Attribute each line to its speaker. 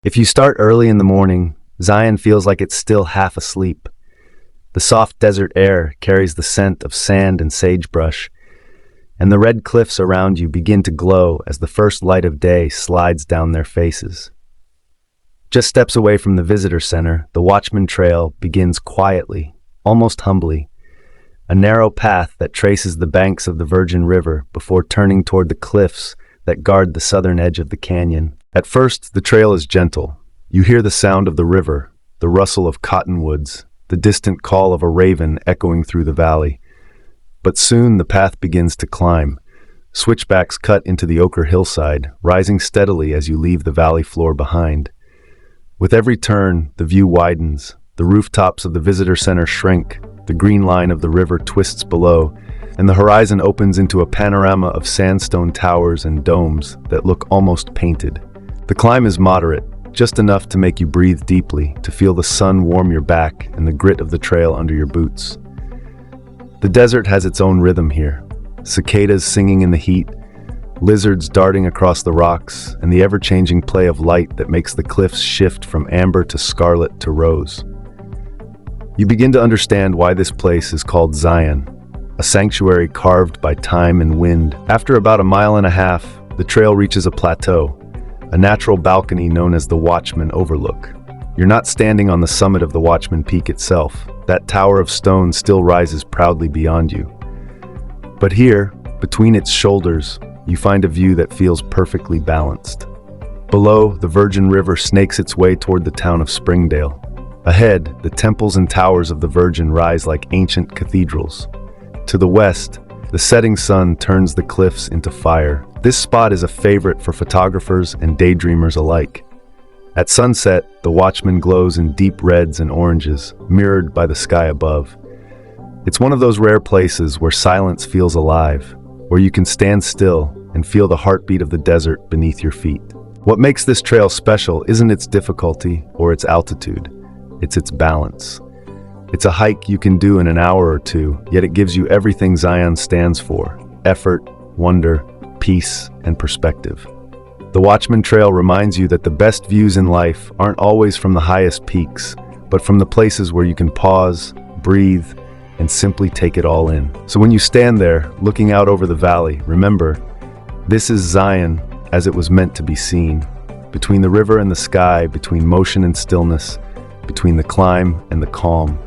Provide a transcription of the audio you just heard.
Speaker 1: If you start early in the morning, Zion feels like it's still half asleep. The soft desert air carries the scent of sand and sagebrush, and the red cliffs around you begin to glow as the first light of day slides down their faces. Just steps away from the visitor center, the Watchman Trail begins quietly, almost humbly, a narrow path that traces the banks of the Virgin River before turning toward the cliffs that guard the southern edge of the canyon. At first, the trail is gentle. You hear the sound of the river, the rustle of cottonwoods, the distant call of a raven echoing through the valley. But soon the path begins to climb. Switchbacks cut into the ochre hillside, rising steadily as you leave the valley floor behind. With every turn, the view widens. The rooftops of the visitor center shrink, the green line of the river twists below, and the horizon opens into a panorama of sandstone towers and domes that look almost painted. The climb is moderate, just enough to make you breathe deeply, to feel the sun warm your back and the grit of the trail under your boots. The desert has its own rhythm here. Cicadas singing in the heat, lizards darting across the rocks, and the ever-changing play of light that makes the cliffs shift from amber to scarlet to rose. You begin to understand why this place is called Zion, a sanctuary carved by time and wind. After about a mile and a half, the trail reaches a plateau, a natural balcony known as the Watchman Overlook. You're not standing on the summit of the Watchman Peak itself. That tower of stone still rises proudly beyond you. But here, between its shoulders, you find a view that feels perfectly balanced. Below, the Virgin River snakes its way toward the town of Springdale. Ahead, the temples and towers of the Virgin rise like ancient cathedrals. To the west, the setting sun turns the cliffs into fire. This spot is a favorite for photographers and daydreamers alike. At sunset, the Watchman glows in deep reds and oranges, mirrored by the sky above. It's one of those rare places where silence feels alive, where you can stand still and feel the heartbeat of the desert beneath your feet. What makes this trail special isn't its difficulty or its altitude, it's its balance. It's a hike you can do in an hour or two, yet it gives you everything Zion stands for: effort, wonder, peace, and perspective. The Watchman Trail reminds you that the best views in life aren't always from the highest peaks, but from the places where you can pause, breathe, and simply take it all in. So when you stand there, looking out over the valley, remember, this is Zion as it was meant to be seen. Between the river and the sky, between motion and stillness, between the climb and the calm.